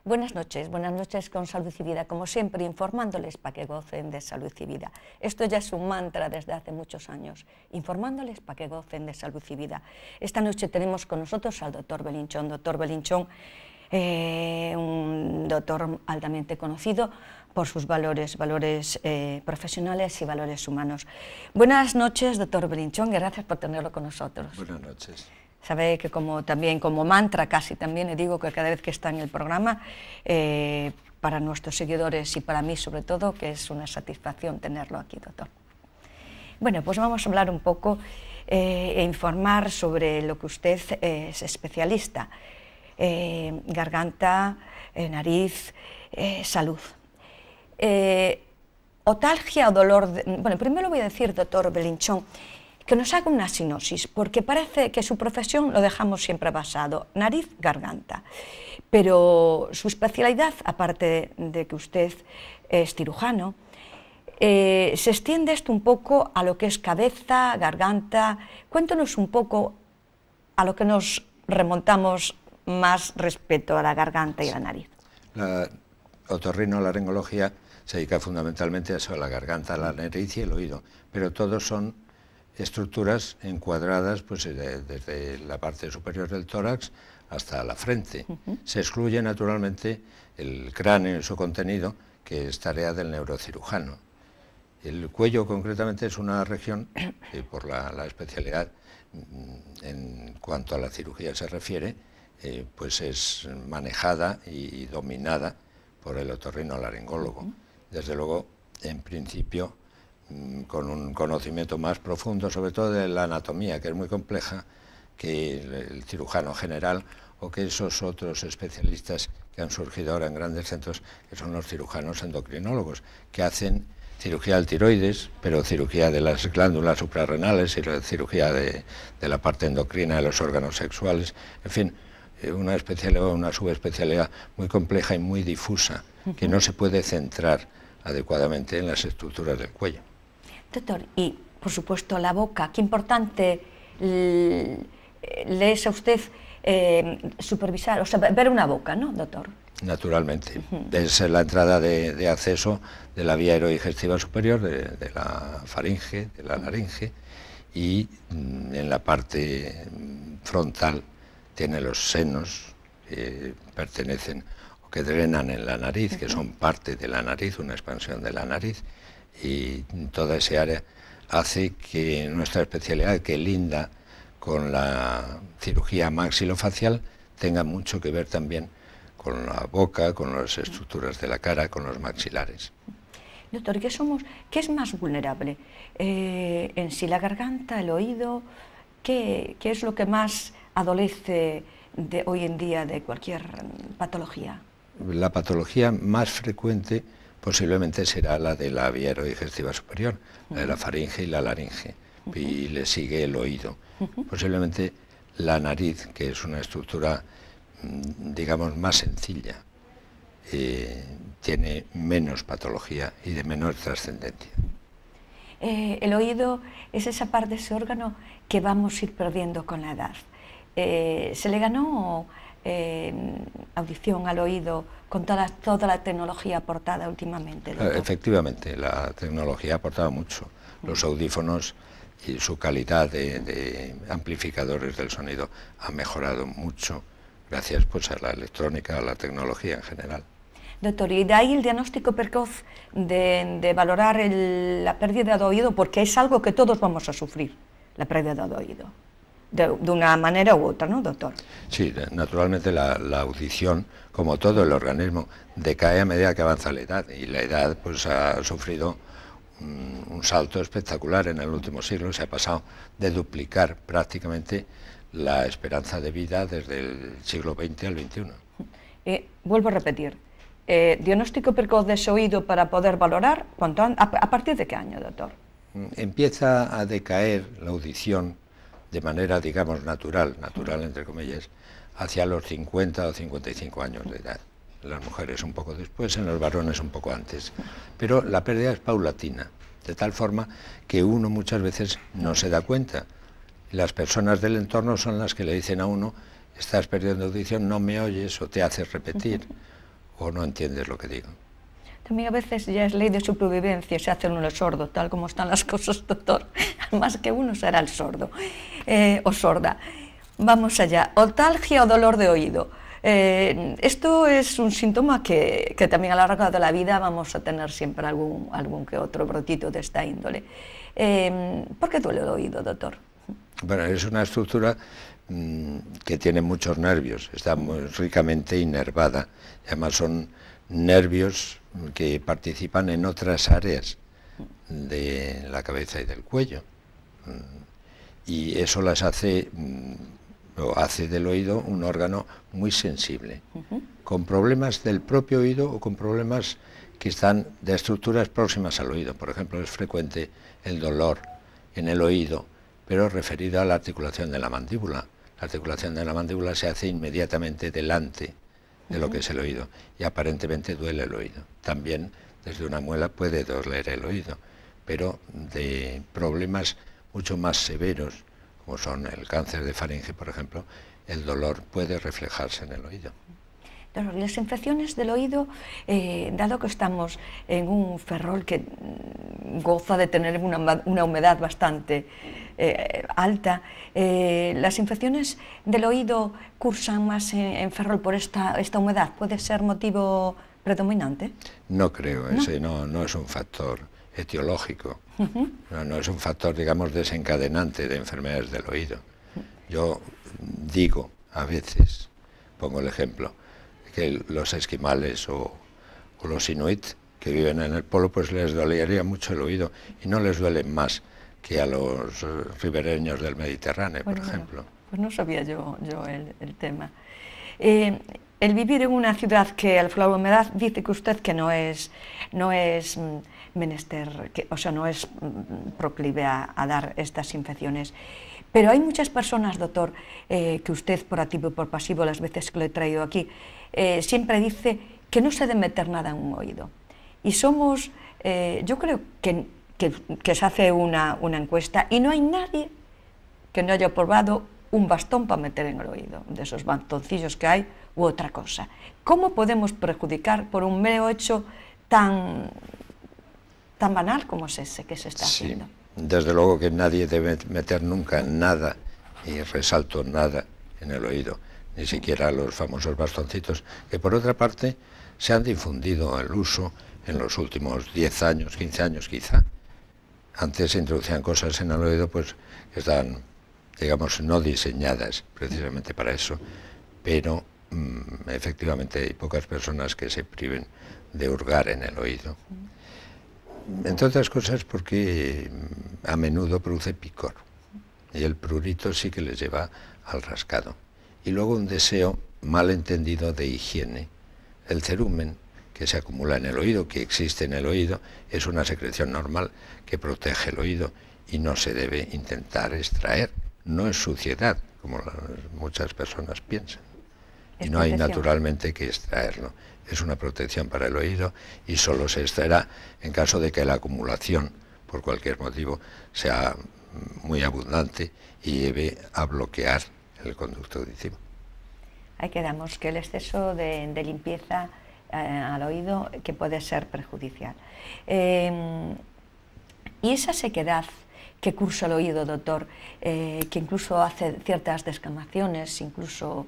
Buenas noches con Salud y Vida, como siempre, informándoles para que gocen de salud y vida. Esto ya es un mantra desde hace muchos años, informándoles para que gocen de salud y vida. Esta noche tenemos con nosotros al doctor Belinchón. Doctor Belinchón, un doctor altamente conocido por sus valores profesionales y valores humanos. Buenas noches, doctor Belinchón, gracias por tenerlo con nosotros. Buenas noches. Sabe que también como mantra casi también le digo que cada vez que está en el programa, para nuestros seguidores y para mí sobre todo, que es una satisfacción tenerlo aquí, doctor. Bueno, pues vamos a hablar un poco e informar sobre lo que usted es especialista, garganta, nariz, salud. Otalgia o dolor, bueno, primero voy a decir, doctor Belinchón, que nos haga una sinopsis, porque parece que su profesión lo dejamos siempre basado, nariz, garganta, pero su especialidad, aparte de que usted es cirujano, se extiende esto un poco a lo que es cabeza, garganta. Cuéntanos un poco a lo que nos remontamos más respecto a la garganta y la nariz. La otorrinolaringología se dedica fundamentalmente a eso, a la garganta, la nariz y el oído, pero todos son estructuras encuadradas pues, desde la parte superior del tórax hasta la frente. Se excluye naturalmente el cráneo y su contenido, que es tarea del neurocirujano. El cuello concretamente es una región que por la especialidad en cuanto a la cirugía se refiere, pues es manejada y dominada por el otorrinolaringólogo. Desde luego, en principio, con un conocimiento más profundo, sobre todo de la anatomía, que es muy compleja, que el cirujano general o que esos otros especialistas que han surgido ahora en grandes centros, que son los cirujanos endocrinólogos, que hacen cirugía del tiroides, pero cirugía de las glándulas suprarrenales y cirugía de la parte endocrina de los órganos sexuales, en fin, una especialidad, una subespecialidad muy compleja y muy difusa, que no se puede centrar adecuadamente en las estructuras del cuello. Doctor, y por supuesto la boca, qué importante le es a usted supervisar, o sea, ver una boca, ¿no, doctor? Naturalmente, es la entrada de acceso de la vía aerodigestiva superior, de la faringe, de la laringe, y en la parte frontal tiene los senos que pertenecen o que drenan en la nariz, que son parte de la nariz, una expansión de la nariz, y toda esa área hace que nuestra especialidad, que linda con la cirugía maxilofacial, tenga mucho que ver también con la boca, con las estructuras de la cara, con los maxilares. Doctor, ¿qué es más vulnerable? En sí, la garganta, el oído, ¿qué es lo que más adolece hoy en día de cualquier patología? La patología más frecuente posiblemente será la de la vía aerodigestiva superior, la de la faringe y la laringe, y le sigue el oído. Posiblemente la nariz, que es una estructura, digamos, más sencilla, tiene menos patología y de menor trascendencia. El oído es esa parte de ese órgano que vamos a ir perdiendo con la edad. Se le ganó audición al oído con toda la tecnología aportada últimamente, doctor. Efectivamente, la tecnología ha aportado mucho. Los audífonos y su calidad de amplificadores del sonido ha mejorado mucho gracias pues, a la electrónica, a la tecnología en general. Doctor, y de ahí el diagnóstico precoz de valorar la pérdida de oído, porque es algo que todos vamos a sufrir, la pérdida de oído. De una manera u otra, ¿no, doctor? Sí, naturalmente la audición, como todo el organismo, decae a medida que avanza la edad, y la edad pues ha sufrido un salto espectacular en el último siglo. Se ha pasado de duplicar prácticamente la esperanza de vida desde el siglo XX al XXI. Vuelvo a repetir, diagnóstico precoz de ese oído para poder valorar, ¿a partir de qué año, doctor? Empieza a decaer la audición de manera, digamos, natural entre comillas, hacia los 50 o 55 años de edad. En las mujeres un poco después, en los varones un poco antes. Pero la pérdida es paulatina, de tal forma que uno muchas veces no se da cuenta. Las personas del entorno son las que le dicen a uno: estás perdiendo audición, no me oyes, o te haces repetir, o no entiendes lo que digo. También a veces ya es ley de supervivencia, se hace uno el sordo, tal como están las cosas, doctor. Más que uno será el sordo o sorda. Vamos allá, otalgia o dolor de oído. Esto es un síntoma que también a lo largo de la vida vamos a tener siempre algún que otro brotito de esta índole. ¿Por qué duele el oído, doctor? Bueno, es una estructura que tiene muchos nervios, está muy ricamente inervada, además son nervios que participan en otras áreas de la cabeza y del cuello, y eso las hace, o hace del oído un órgano muy sensible, con problemas del propio oído o con problemas que están de estructuras próximas al oído. Por ejemplo, es frecuente el dolor en el oído, pero referido a la articulación de la mandíbula. La articulación de la mandíbula se hace inmediatamente delante de lo que es el oído, y aparentemente duele el oído. También desde una muela puede doler el oído, pero de problemas mucho más severos, como son el cáncer de faringe, por ejemplo, el dolor puede reflejarse en el oído. Las infecciones del oído, dado que estamos en un ferrol que goza de tener una humedad bastante alta, las infecciones del oído cursan más en ferrol por esta humedad. ¿Puede ser motivo predominante? No creo, ¿no? Ese no es un factor etiológico, no es un factor, digamos, desencadenante de enfermedades del oído. Yo digo, a veces, pongo el ejemplo, que los esquimales o los inuit que viven en el polo, pues les dolería mucho el oído, y no les duele más que a los ribereños del Mediterráneo, por ejemplo. Pues no sabía yo el tema. El vivir en una ciudad que al la humedad dice que usted que no es menester, o sea, no es proclive a dar estas infecciones. Pero hay muchas personas, doctor, que usted por activo y por pasivo, las veces que lo he traído aquí, siempre dice que no se debe meter nada en un oído. Y somos, yo creo que se hace una encuesta y no hay nadie que no haya probado un bastón para meter en el oído, de esos bastoncillos que hay, u otra cosa. ¿Cómo podemos perjudicar por un mero hecho tan banal como es ese que se está haciendo? Desde luego que nadie debe meter nunca nada, y resalto nada, en el oído, ni siquiera los famosos bastoncitos, que por otra parte se han difundido el uso en los últimos 10 años, 15 años quizá. Antes se introducían cosas en el oído pues que están, digamos, no diseñadas precisamente para eso, pero efectivamente hay pocas personas que se priven de hurgar en el oído. Entre otras cosas porque a menudo produce picor, y el prurito sí que les lleva al rascado. Y luego un deseo mal entendido de higiene. El cerumen que se acumula en el oído, que existe en el oído, es una secreción normal que protege el oído y no se debe intentar extraer. No es suciedad, como muchas personas piensan. Y no hay naturalmente que extraerlo. Es una protección para el oído y solo se extraerá en caso de que la acumulación, por cualquier motivo, sea muy abundante y lleve a bloquear el conducto auditivo. Ahí quedamos, que el exceso de limpieza al oído que puede ser perjudicial. Y esa sequedad que cursa el oído, doctor, que incluso hace ciertas descamaciones, incluso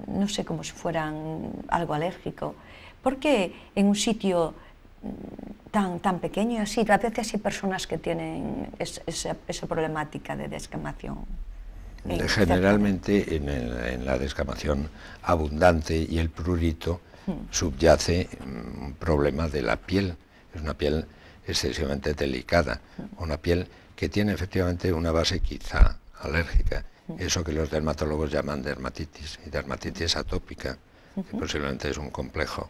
no sé, como si fueran algo alérgico. ¿Por qué en un sitio tan pequeño así, a veces hay personas que tienen esa problemática de descamación? Generalmente en la descamación abundante y el prurito subyace un problema de la piel. Es una piel excesivamente delicada, una piel que tiene efectivamente una base quizá alérgica. Eso que los dermatólogos llaman dermatitis, y dermatitis atópica, que posiblemente es un complejo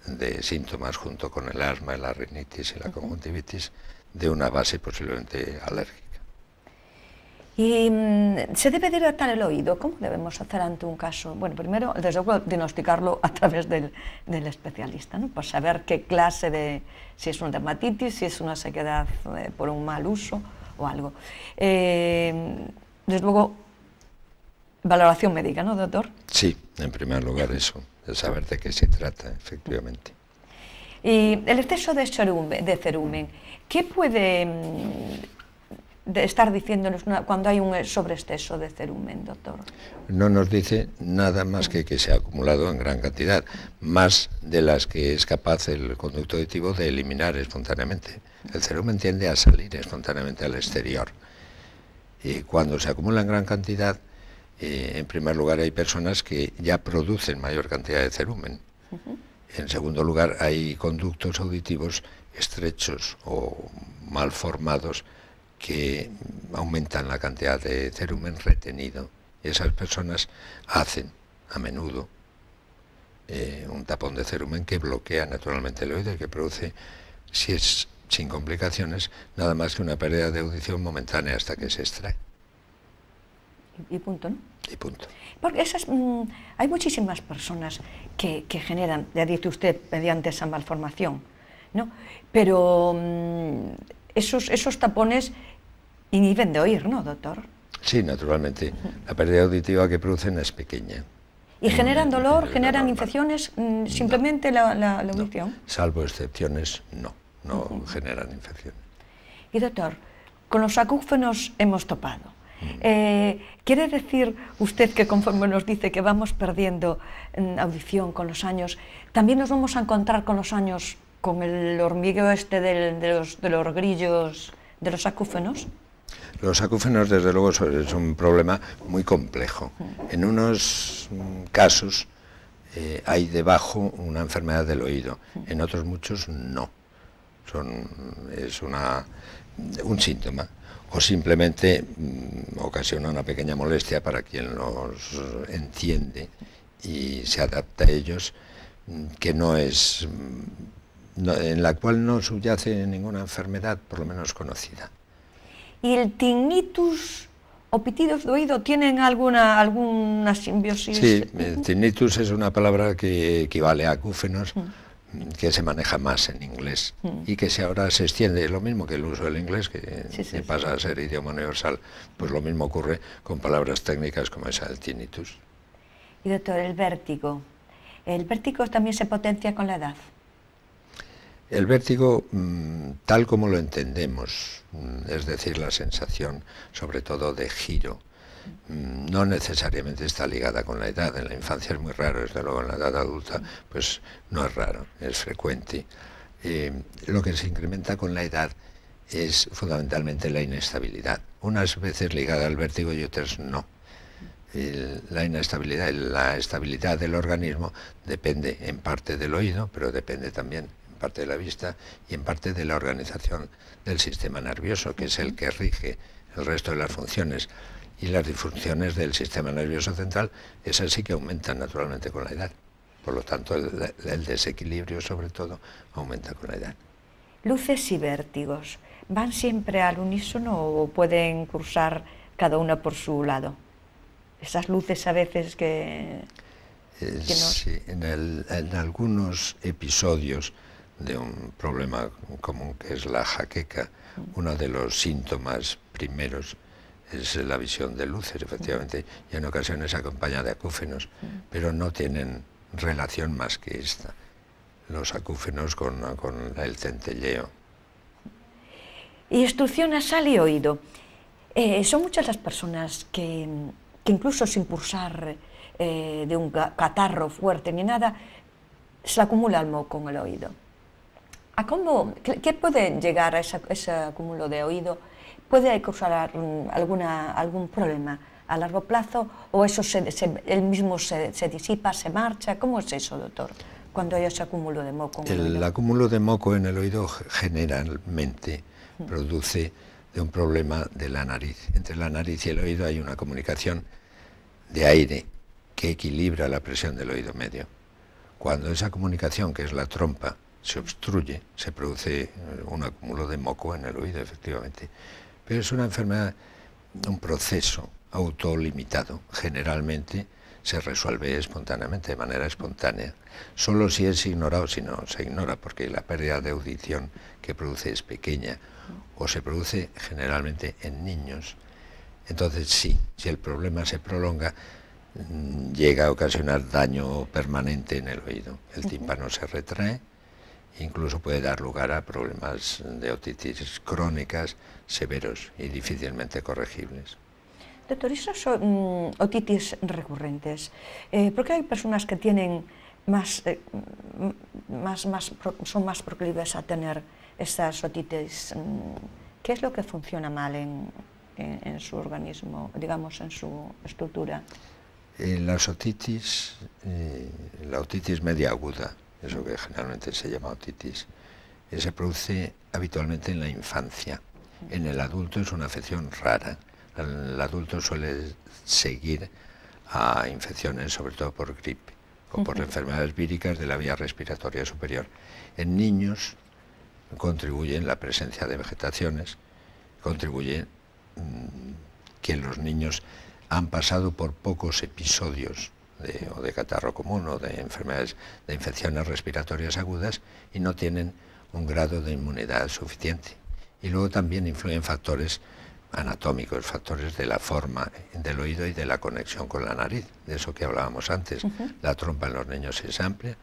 de síntomas junto con el asma, la rinitis y la conjuntivitis, de una base posiblemente alérgica. ¿Y se debe dilatar el oído? ¿Cómo debemos hacer ante un caso? Bueno, primero, desde luego, diagnosticarlo a través del especialista, ¿no? Para saber qué clase de, si es una dermatitis, si es una sequedad por un mal uso o algo. Desde luego, valoración médica, ¿no, doctor? Sí, en primer lugar eso. de saber de qué se trata, efectivamente. Y el exceso de cerumen, ¿qué puede estar diciéndonos cuando hay un sobreexceso de cerumen, doctor? No nos dice nada más que se ha acumulado en gran cantidad, más de las que es capaz el conducto auditivo de eliminar espontáneamente. El cerumen tiende a salir espontáneamente al exterior. Y cuando se acumula en gran cantidad, en primer lugar hay personas que ya producen mayor cantidad de cerumen. En segundo lugar, hay conductos auditivos estrechos o mal formados que aumentan la cantidad de cerumen retenido. Esas personas hacen a menudo un tapón de cerumen que bloquea naturalmente el oído y que produce, si es sin complicaciones, nada más que una pérdida de audición momentánea hasta que se extrae. Y punto, ¿no? Y punto. Porque hay muchísimas personas que generan, ya dice usted, mediante esa malformación, ¿no? Pero esos tapones inhiben de oír, ¿no, doctor? Sí, naturalmente. La pérdida auditiva que producen es pequeña. ¿Y generan dolor, generan infecciones, simplemente la audición? No, salvo excepciones, no generan infecciones. Y doctor, con los acúfenos hemos topado. ¿Quiere decir usted que conforme nos dice que vamos perdiendo audición con los años, también nos vamos a encontrar con los años con el hormigueo de los grillos de los acúfenos? Los acúfenos, desde luego, es un problema muy complejo. En unos casos hay debajo una enfermedad del oído, en otros muchos no. Es un síntoma, o simplemente ocasiona una pequeña molestia para quien los entiende y se adapta a ellos, que en la cual no subyace ninguna enfermedad, por lo menos conocida. ¿Y el tinnitus o pitidos de oído tienen alguna simbiosis? Sí, tinnitus es una palabra que equivale a acúfenos, que se maneja más en inglés y que ahora se extiende, lo mismo que el uso del inglés, que pasa a ser idioma universal, pues lo mismo ocurre con palabras técnicas como esa del tinnitus. Y doctor, ¿el vértigo también se potencia con la edad? El vértigo, tal como lo entendemos, es decir, la sensación sobre todo de giro, no necesariamente está ligada con la edad. En la infancia es muy raro, desde luego en la edad adulta pues no es raro, es frecuente. Lo que se incrementa con la edad es fundamentalmente la inestabilidad, unas veces ligada al vértigo y otras no. La inestabilidad, la estabilidad del organismo depende en parte del oído, pero depende también en parte de la vista y en parte de la organización del sistema nervioso, que es el que rige el resto de las funciones. Y las disfunciones del sistema nervioso central, esas sí que aumentan naturalmente con la edad. Por lo tanto, el desequilibrio, sobre todo, aumenta con la edad. ¿Luces y vértigos van siempre al unísono o pueden cursar cada una por su lado? Esas luces a veces que no... Sí, en algunos episodios de un problema común que es la jaqueca, uno de los síntomas primeros es la visión de luces, efectivamente, y en ocasiones acompaña de acúfenos, pero no tienen relación más que esta, los acúfenos con el centelleo. Y obstrucción nasal y oído. Son muchas las personas que incluso sin cursar de un catarro fuerte ni nada, se acumula el moco en el oído. ¿Qué puede llegar a ese acúmulo de oído? ¿Puede causar algún problema a largo plazo o eso él mismo se disipa, se marcha? ¿Cómo es eso, doctor, cuando hay ese acúmulo de moco en el oído? El acúmulo de moco en el oído generalmente produce de un problema de la nariz. Entre la nariz y el oído hay una comunicación de aire que equilibra la presión del oído medio. Cuando esa comunicación, que es la trompa, se obstruye, se produce un acúmulo de moco en el oído, efectivamente. Pero es una enfermedad, un proceso autolimitado. Generalmente se resuelve espontáneamente, de manera espontánea. Solo si es ignorado, si no se ignora, porque la pérdida de audición que produce es pequeña, o se produce generalmente en niños. Entonces sí, si el problema se prolonga, llega a ocasionar daño permanente en el oído. El tímpano se retrae, incluso puede dar lugar a problemas de otitis crónicas severos y difícilmente corregibles. Doctor, ¿esos son otitis recurrentes? ¿Por qué hay personas que tienen son más proclives a tener estas otitis? ¿Qué es lo que funciona mal en su organismo, digamos, en su estructura? Las otitis, la otitis media aguda, eso que generalmente se llama otitis, se produce habitualmente en la infancia. En el adulto es una afección rara. El adulto suele seguir a infecciones, sobre todo por gripe o por enfermedades víricas de la vía respiratoria superior. En niños contribuyen la presencia de vegetaciones, contribuye que los niños han pasado por pocos episodios de catarro común o de enfermedades, de infecciones respiratorias agudas, y no tienen un grado de inmunidad suficiente. Y luego también influyen factores anatómicos, factores de la forma del oído y de la conexión con la nariz, de eso que hablábamos antes. La trompa en los niños es amplia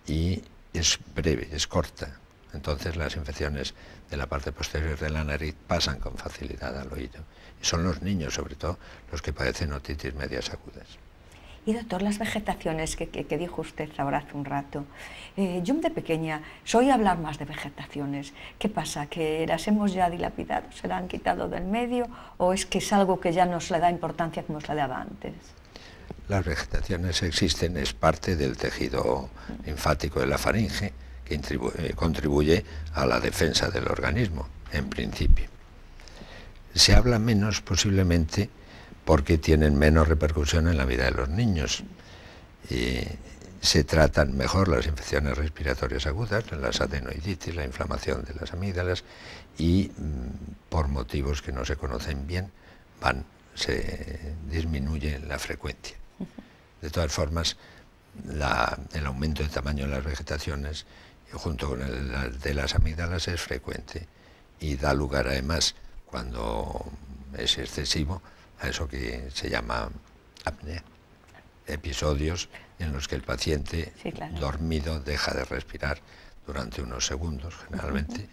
y es breve, es corta. Entonces las infecciones de la parte posterior de la nariz pasan con facilidad al oído. Y son los niños, sobre todo, los que padecen otitis medias agudas. Y doctor, las vegetaciones que dijo usted ahora hace un rato, yo de pequeña soy hablar más de vegetaciones. ¿Qué pasa? ¿Que las hemos ya dilapidado, se las han quitado del medio, o es que es algo que ya no se le da importancia como se le daba antes? Las vegetaciones existen, es parte del tejido linfático de la faringe, que contribuye a la defensa del organismo, en principio. Se habla menos posiblemente porque tienen menos repercusión en la vida de los niños. Se tratan mejor las infecciones respiratorias agudas, las adenoiditis, la inflamación de las amígdalas, y por motivos que no se conocen bien se disminuye la frecuencia. De todas formas, el aumento de tamaño de las vegetaciones junto con el de las amígdalas es frecuente y da lugar además, cuando es excesivo, a eso que se llama apnea, episodios en los que el paciente dormido deja de respirar durante unos segundos generalmente,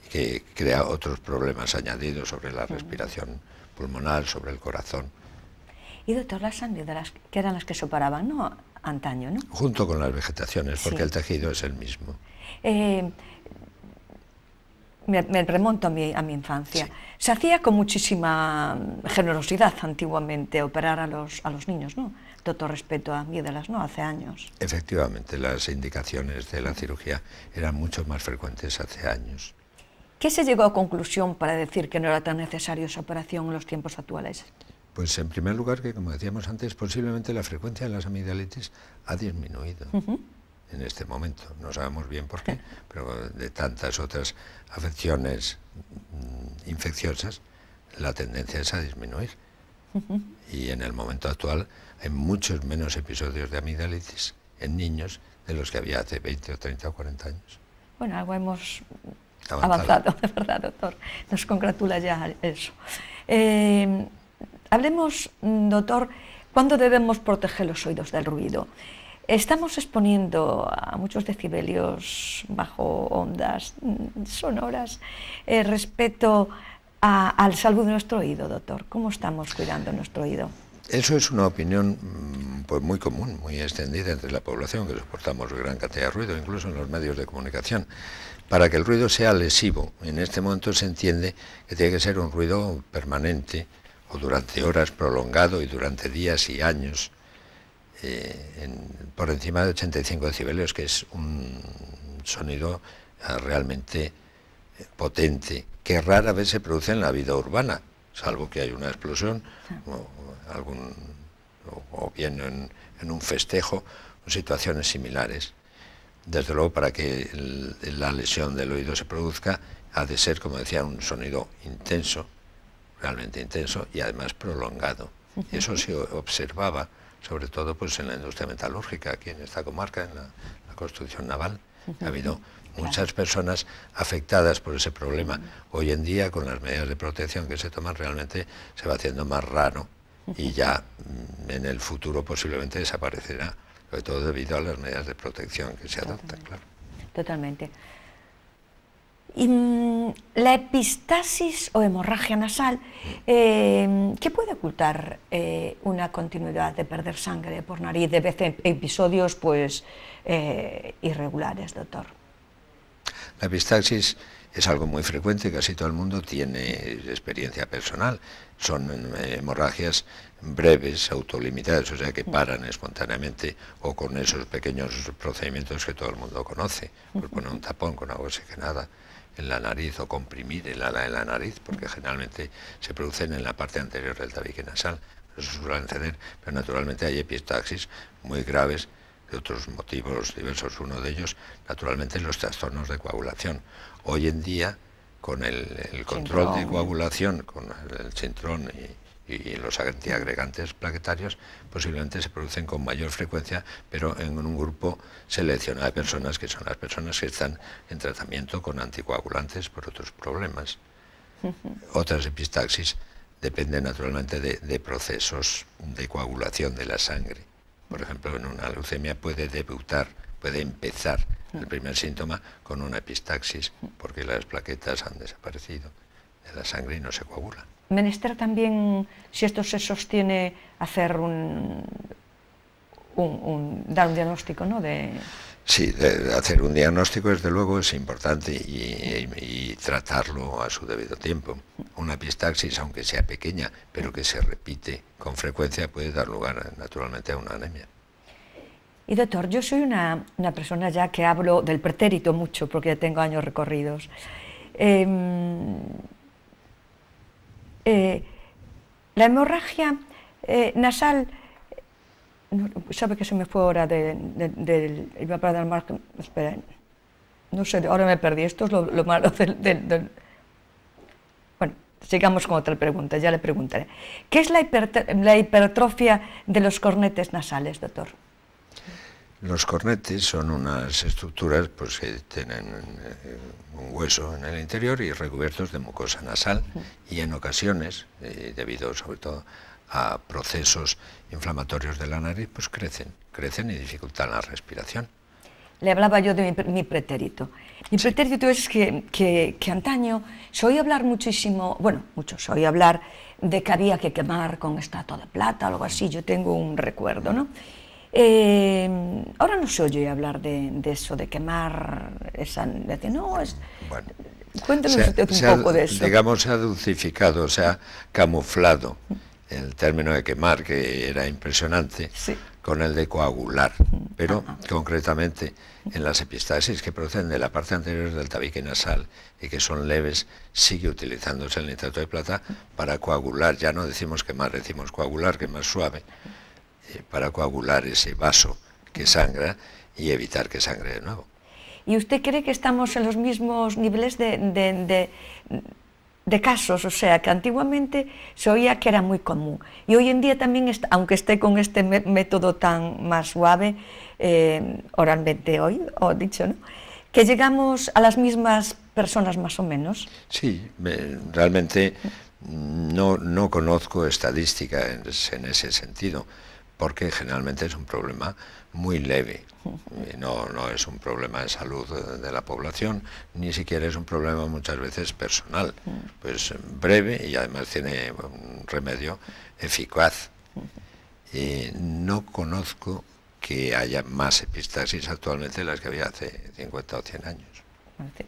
y que crea otros problemas añadidos sobre la respiración pulmonar, sobre el corazón. Y doctor, las amígdalas, que eran las que se operaban, ¿no?, antaño, ¿no? Junto con las vegetaciones, porque el tejido es el mismo. Me remonto a mi infancia. Sí. Se hacía con muchísima generosidad antiguamente operar a los niños, ¿no? Doctor, respecto a amígdalas, ¿no?, hace años. Efectivamente, las indicaciones de la cirugía eran mucho más frecuentes hace años. ¿Qué se llegó a conclusión para decir que no era tan necesaria esa operación en los tiempos actuales? Pues en primer lugar, que como decíamos antes, posiblemente la frecuencia de las amigdalitis ha disminuido en este momento. No sabemos bien por qué, pero de tantas otras afecciones infecciosas, la tendencia es a disminuir. Y en el momento actual hay muchos menos episodios de amigdalitis en niños de los que había hace 20 o 30 o 40 años. Bueno, algo hemos avanzado, de verdad, doctor. Nos congratula ya eso. Hablemos, doctor, ¿cuándo debemos proteger los oídos del ruido? Estamos exponiendo a muchos decibelios bajo ondas sonoras respecto a la salud de nuestro oído, doctor. ¿Cómo estamos cuidando nuestro oído? Eso es una opinión pues muy común, muy extendida entre la población, que soportamos gran cantidad de ruido, incluso en los medios de comunicación. Para que el ruido sea lesivo, en este momento se entiende que tiene que ser un ruido permanente, o durante horas prolongado y durante días y años, por encima de 85 decibelios, que es un sonido realmente potente, que rara vez se produce en la vida urbana, salvo que hay una explosión, o bien en un festejo, o situaciones similares. Desde luego, para que la lesión del oído se produzca, ha de ser, como decía, un sonido intenso, realmente intenso y además prolongado. Y eso se observaba, sobre todo pues en la industria metalúrgica, aquí en esta comarca, en la construcción naval. Ha habido muchas personas afectadas por ese problema. Hoy en día, con las medidas de protección que se toman, realmente se va haciendo más raro y ya en el futuro posiblemente desaparecerá, sobre todo debido a las medidas de protección que se adoptan, claro. Totalmente. Y la epistasis o hemorragia nasal, ¿qué puede ocultar una continuidad de perder sangre por nariz de vez en episodios pues irregulares, doctor? La epistaxis es algo muy frecuente, casi todo el mundo tiene experiencia personal. Son hemorragias breves, autolimitadas, o sea que paran espontáneamente o con esos pequeños procedimientos que todo el mundo conoce, pues poner un tapón con agua oxigenada en la nariz o comprimir el ala en la nariz, porque generalmente se producen en la parte anterior del tabique nasal. Eso suele ceder, pero naturalmente hay epistaxis muy graves de otros motivos diversos. Uno de ellos, naturalmente, los trastornos de coagulación. Hoy en día, con el control de coagulación, con el sintrón y los antiagregantes plaquetarios, posiblemente se producen con mayor frecuencia, pero en un grupo seleccionado de personas, que son las personas que están en tratamiento con anticoagulantes por otros problemas. Otras epistaxis dependen naturalmente de procesos de coagulación de la sangre. Por ejemplo, en una leucemia puede empezar el primer síntoma con una epistaxis, porque las plaquetas han desaparecido de la sangre y no se coagula. Menester también, si esto se sostiene, hacer dar un diagnóstico, ¿no? Sí, hacer un diagnóstico desde luego es importante y tratarlo a su debido tiempo. Una epistaxis, aunque sea pequeña, pero que se repite con frecuencia, puede dar lugar naturalmente a una anemia. Y doctor, yo soy una persona ya que hablo del pretérito mucho, porque ya tengo años recorridos. La hemorragia nasal, sabe que se me fue ahora iba para dar marca, espera, no sé, ahora me perdí, esto es lo malo bueno, sigamos con otra pregunta, ya le preguntaré. ¿Qué es la hipertrofia de los cornetes nasales, doctor? Los cornetes son unas estructuras pues, que tienen un hueso en el interior y recubiertos de mucosa nasal, y en ocasiones, debido sobre todo a procesos inflamatorios de la nariz, pues crecen y dificultan la respiración. Le hablaba yo de mi pretérito. Mi pretérito es que antaño se oía hablar muchísimo, bueno, se oía hablar de que había que quemar con estatua de plata, algo así, yo tengo un recuerdo, ¿no? Ahora no se oye hablar de eso, de quemar esa... No, bueno, cuéntenos usted un poco de eso. Digamos, se ha dulcificado, se ha camuflado el término de quemar, que era impresionante, sí, con el de coagular, pero concretamente en las epistaxis que proceden de la parte anterior del tabique nasal y que son leves, sigue utilizándose el nitrato de plata para coagular. Ya no decimos quemar, decimos coagular, que es más suave, para coagular ese vaso que sangra y evitar que sangre de nuevo. ¿Y usted cree que estamos en los mismos niveles de casos? O sea, que antiguamente se oía que era muy común y hoy en día también, aunque esté con este método tan más suave, oralmente hoy, o dicho, ¿no?, que llegamos a las mismas personas más o menos. Sí, realmente no conozco estadística en ese sentido, porque generalmente es un problema muy leve, no es un problema de salud de la población, ni siquiera es un problema muchas veces personal, pues breve y además tiene un remedio eficaz. No conozco que haya más epistaxis actualmente de las que había hace 50 o 100 años.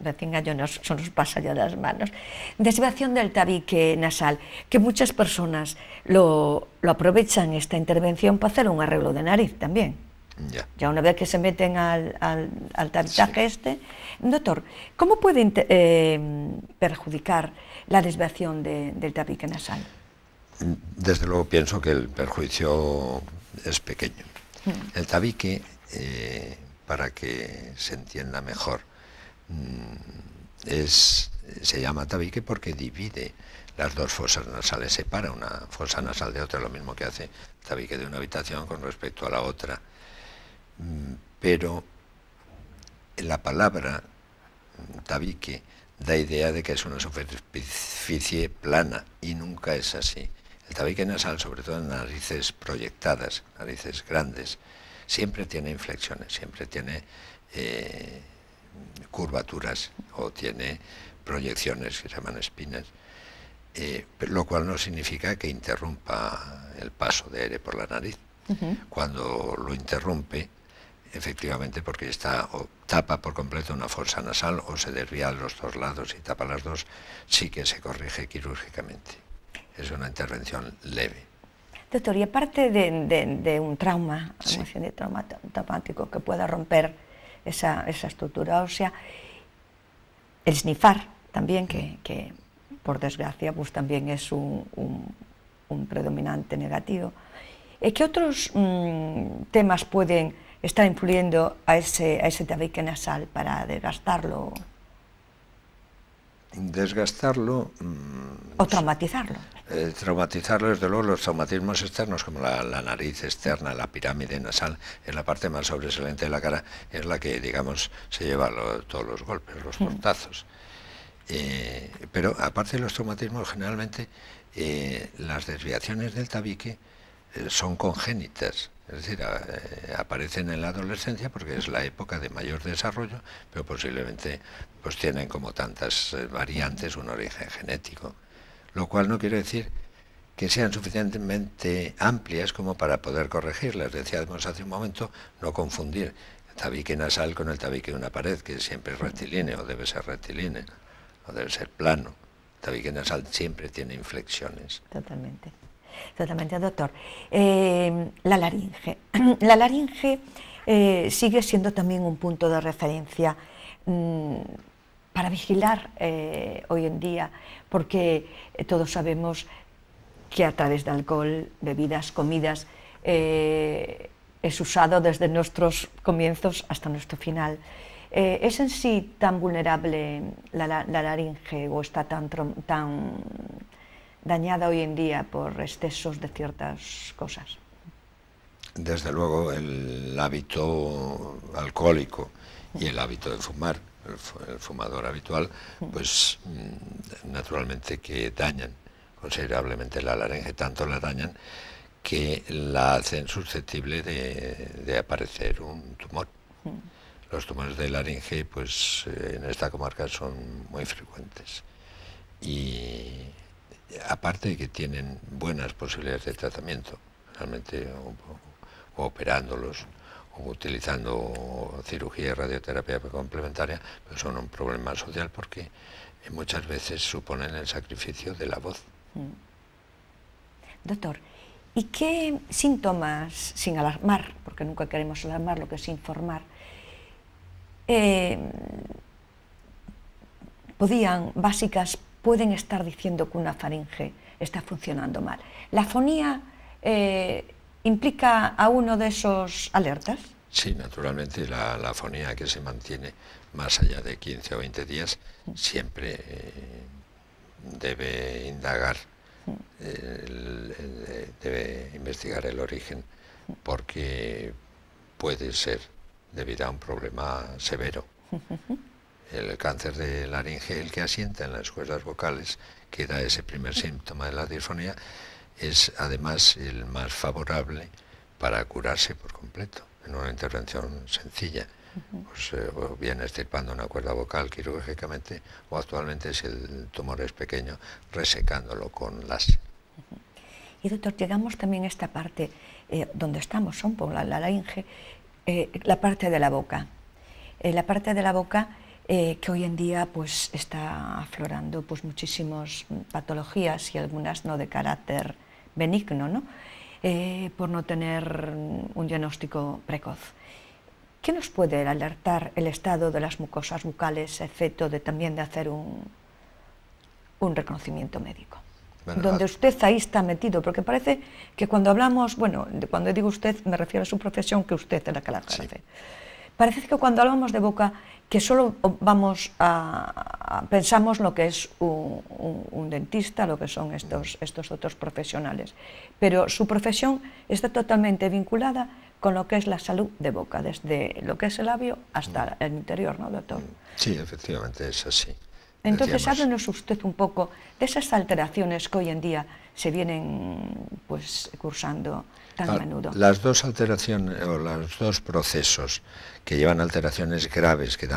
De 100 años nos pasa ya de las manos. Desviación del tabique nasal, que muchas personas lo aprovechan esta intervención para hacer un arreglo de nariz también. Ya una vez que se meten al tabique, sí. Doctor, ¿cómo puede perjudicar la desviación del tabique nasal? Desde luego pienso que el perjuicio es pequeño. El tabique, para que se entienda mejor, se llama tabique porque divide las dos fosas nasales, separa una fosa nasal de otra, lo mismo que hace el tabique de una habitación con respecto a la otra. Pero la palabra tabique da idea de que es una superficie plana y nunca es así. El tabique nasal, sobre todo en narices proyectadas, narices grandes, siempre tiene inflexiones, siempre tiene curvaturas o tiene proyecciones que se llaman espinas, lo cual no significa que interrumpa el paso de aire por la nariz. Cuando lo interrumpe, efectivamente, porque está o tapa por completo una fosa nasal o se desvía a los dos lados y tapa las dos, sí que se corrige quirúrgicamente. Es una intervención leve. Doctor, y aparte de un trauma, Sí. de trauma traumático que pueda romper esa estructura ósea, el snifar también, que por desgracia pues también es un predominante negativo. ¿Qué otros temas pueden estar influyendo a ese tabique nasal para desgastarlo? Desgastarlo... O traumatizarlo. Traumatizarlo, desde luego, los traumatismos externos, como la nariz externa, la pirámide nasal, es la parte más sobresaliente de la cara, es la que, digamos, se lleva todos los golpes, los portazos. Pero aparte de los traumatismos, generalmente las desviaciones del tabique son congénitas, es decir, aparecen en la adolescencia porque es la época de mayor desarrollo, pero posiblemente pues tienen, como tantas variantes, un origen genético, lo cual no quiere decir que sean suficientemente amplias como para poder corregirlas. Decíamos hace un momento, no confundir el tabique nasal con el tabique de una pared, que siempre es rectilíneo, o debe ser rectilíneo, o debe ser plano. El tabique nasal siempre tiene inflexiones. Totalmente. Totalmente, doctor. La laringe. La laringe sigue siendo también un punto de referencia para vigilar hoy en día, porque todos sabemos que a través de alcohol, bebidas, comidas, es usado desde nuestros comienzos hasta nuestro final. ¿Es en sí tan vulnerable la laringe o está tan dañada hoy en día por excesos de ciertas cosas? Desde luego, el hábito alcohólico y el hábito de fumar, el fumador habitual, pues naturalmente que dañan considerablemente la laringe, tanto la dañan que la hacen susceptible de aparecer un tumor. Los tumores de laringe, pues en esta comarca son muy frecuentes. Y aparte de que tienen buenas posibilidades de tratamiento, realmente o operándolos o utilizando cirugía y radioterapia complementaria, pero son un problema social porque muchas veces suponen el sacrificio de la voz. Doctor, ¿y qué síntomas, sin alarmar, porque nunca queremos alarmar, lo que es informar, pueden estar diciendo que una faringe está funcionando mal? ¿La afonía implica a uno de esos alertas? Sí, naturalmente la afonía que se mantiene más allá de 15 o 20 días siempre debe indagar, debe investigar el origen, porque puede ser debido a un problema severo. El cáncer de laringe, el que asienta en las cuerdas vocales, que da ese primer síntoma de la disfonía, es además el más favorable para curarse por completo, en una intervención sencilla, pues, o bien extirpando una cuerda vocal quirúrgicamente, o actualmente, si el tumor es pequeño, resecándolo con láser. Y doctor, llegamos también a esta parte donde estamos, son por la laringe, la parte de la boca. La parte de la boca que hoy en día pues está aflorando pues muchísimas patologías, y algunas no de carácter benigno, ¿no? Por no tener un diagnóstico precoz. ¿Qué nos puede alertar el estado de las mucosas bucales a efecto de también de hacer un reconocimiento médico? Bueno, donde usted ahí está metido, porque parece que cuando hablamos, bueno, cuando digo usted me refiero a su profesión, que usted es la que la ejerce. Sí. Parece que cuando hablamos de boca, que solo pensamos lo que es un dentista, lo que son estos otros profesionales, pero su profesión está totalmente vinculada con lo que es la salud de boca, desde lo que es el labio hasta el interior, ¿no, doctor? Sí, efectivamente es así. Entonces, háblenos usted un poco de esas alteraciones que hoy en día se vienen pues cursando tan a menudo. Las dos alteraciones o los dos procesos que llevan alteraciones graves que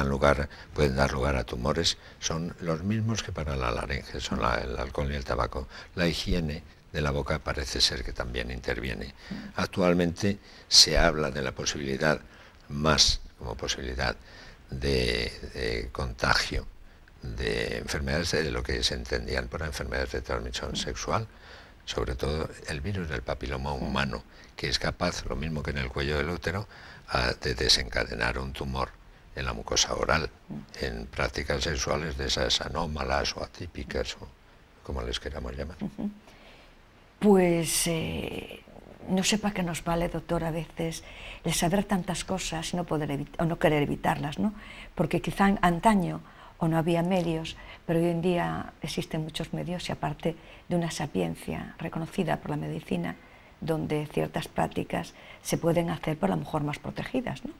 pueden dar lugar a tumores son los mismos que para la laringe, son el alcohol y el tabaco. La higiene de la boca parece ser que también interviene. Actualmente se habla de la posibilidad, más como posibilidad de contagio de enfermedades de lo que se entendían por enfermedades de transmisión sexual, sobre todo el virus del papiloma humano, que es capaz, lo mismo que en el cuello del útero, de desencadenar un tumor en la mucosa oral, en prácticas sexuales de esas anómalas o atípicas, o como les queramos llamar. Pues no sé para qué nos vale, doctor, a veces el saber tantas cosas y no poder o no querer evitarlas, ¿no? Porque quizá antaño o no había medios, pero hoy en día existen muchos medios y aparte de una sapiencia reconocida por la medicina, donde ciertas prácticas se pueden hacer por lo mejor más protegidas, ¿no?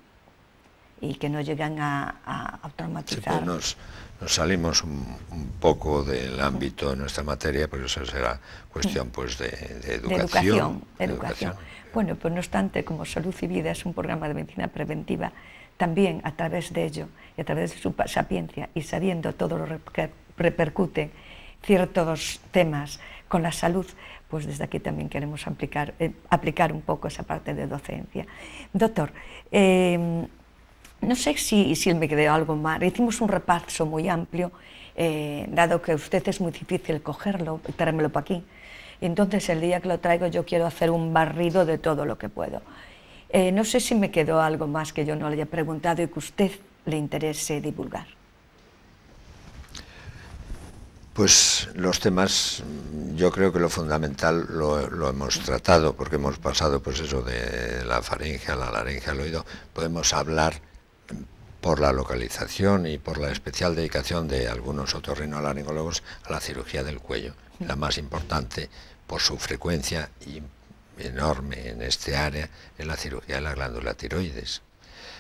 Y que no llegan a traumatizar. Sí, pues nos salimos un poco del ámbito de nuestra materia, porque eso será cuestión pues de educación. De educación. Bueno, pues no obstante, como Salud y Vida es un programa de medicina preventiva, también a través de ello y a través de su sapiencia y sabiendo todo lo que repercuten ciertos temas con la salud, pues desde aquí también queremos aplicar un poco esa parte de docencia. Doctor, no sé si me quedó algo mal. Hicimos un repaso muy amplio, dado que usted es muy difícil cogerlo y traérmelo para aquí. Entonces el día que lo traigo yo quiero hacer un barrido de todo lo que puedo. No sé si me quedó algo más que yo no le haya preguntado y que a usted le interese divulgar. Pues los temas, yo creo que lo fundamental lo hemos tratado, porque hemos pasado pues eso de la faringe a la laringe al oído. Podemos hablar por la localización y por la especial dedicación de algunos otorrinolaringólogos a la cirugía del cuello, la más importante por su frecuencia y enorme en este área es la cirugía de la glándula tiroides,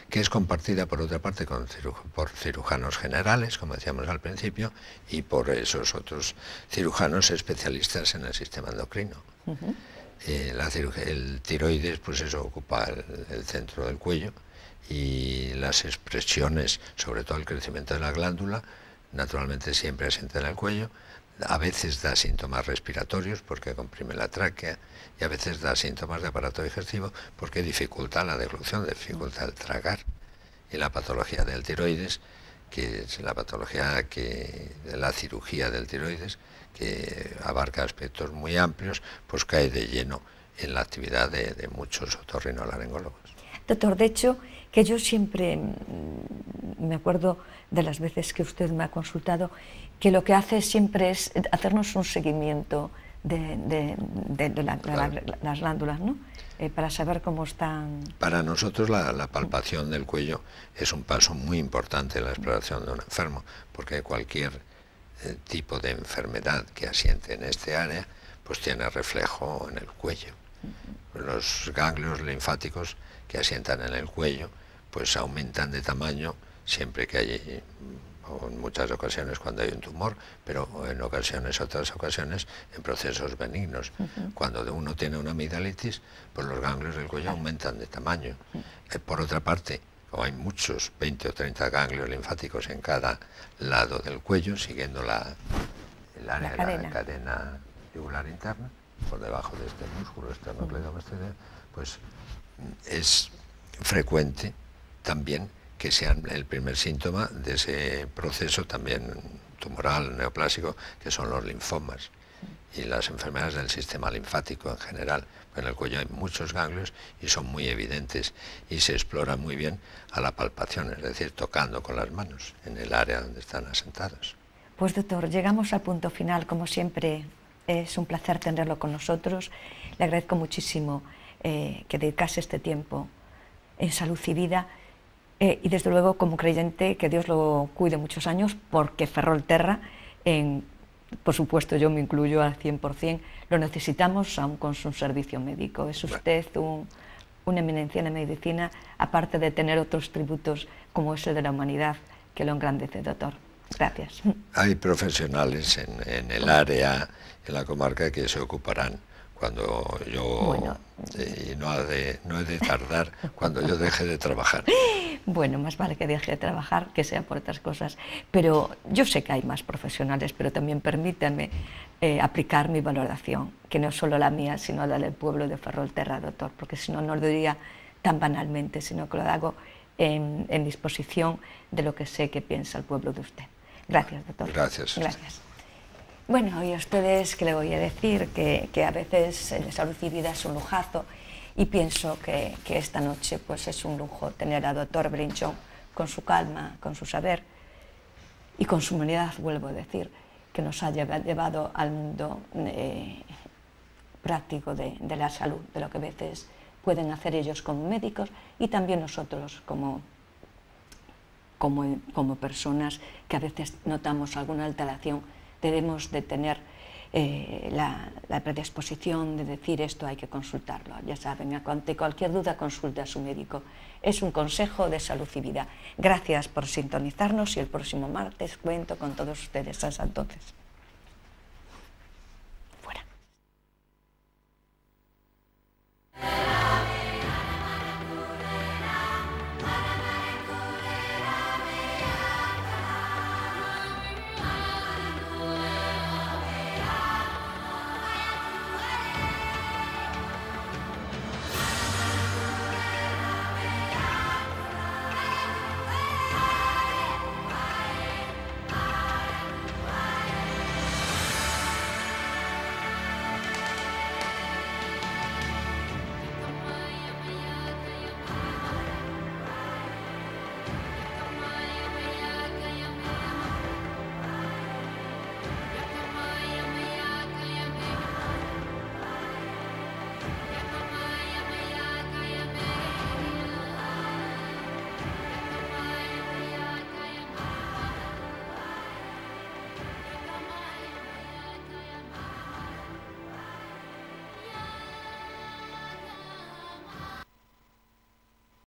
que es compartida por otra parte por cirujanos generales, como decíamos al principio, y por esos otros cirujanos especialistas en el sistema endocrino. El tiroides, pues eso ocupa el centro del cuello, y las expresiones, sobre todo el crecimiento de la glándula, naturalmente siempre asienta en el cuello. A veces da síntomas respiratorios porque comprime la tráquea, y a veces da síntomas de aparato digestivo porque dificulta la deglución, dificulta el tragar. Y la patología del tiroides, que es la patología de la cirugía del tiroides, que abarca aspectos muy amplios, pues cae de lleno en la actividad de muchos otorrinolaringólogos. Doctor, de hecho, que yo siempre me acuerdo de las veces que usted me ha consultado, que lo que hace siempre es hacernos un seguimiento de las glándulas, ¿no? Para saber cómo están. Para nosotros la palpación del cuello es un paso muy importante en la exploración de un enfermo, porque cualquier tipo de enfermedad que asiente en este área, pues tiene reflejo en el cuello. Los ganglios linfáticos que asientan en el cuello, pues aumentan de tamaño siempre que hay, o en muchas ocasiones cuando hay un tumor, pero en otras ocasiones en procesos benignos. Cuando uno tiene una amigdalitis, pues los ganglios del cuello aumentan de tamaño. Por otra parte, como hay muchos, 20 o 30 ganglios linfáticos en cada lado del cuello, siguiendo el área de la cadena yugular interna, por debajo de este músculo esternocleidomastoideo, pues es frecuente también que sean el primer síntoma de ese proceso también tumoral, neoplásico, que son los linfomas y las enfermedades del sistema linfático en general. En el cuello hay muchos ganglios y son muy evidentes y se explora muy bien a la palpación, es decir, tocando con las manos en el área donde están asentados. Pues doctor, llegamos al punto final, como siempre es un placer tenerlo con nosotros. Le agradezco muchísimo que dedicase este tiempo en Salud y Vida, y desde luego como creyente que Dios lo cuide muchos años, porque Ferrolterra, por supuesto yo me incluyo al 100%, lo necesitamos aún con su servicio médico. Es usted una eminencia en la medicina, aparte de tener otros tributos como ese de la humanidad que lo engrandece, doctor. Gracias. Hay profesionales en el área, en la comarca, que se ocuparán cuando yo, y no he de tardar, cuando yo deje de trabajar. Bueno, más vale que deje de trabajar, que sea por otras cosas, pero yo sé que hay más profesionales, pero también permítanme aplicar mi valoración, que no es solo la mía, sino la del pueblo de Ferrolterra, doctor, porque si no, no lo diría tan banalmente, sino que lo hago en disposición de lo que sé que piensa el pueblo de usted. Gracias, doctor. Gracias. Gracias. Bueno, y a ustedes, ¿qué le voy a decir? Que a veces el Salud y Vida es un lujazo, y pienso que esta noche pues es un lujo tener al doctor Belinchón con su calma, con su saber y con su humanidad, vuelvo a decir, que nos ha llevado al mundo práctico de la salud, de lo que a veces pueden hacer ellos como médicos y también nosotros como personas que a veces notamos alguna alteración. Debemos de tener la predisposición de decir esto hay que consultarlo. Ya saben, ante cualquier duda consulte a su médico. Es un consejo de Salud y Vida. Gracias por sintonizarnos y el próximo martes cuento con todos ustedes. Hasta entonces.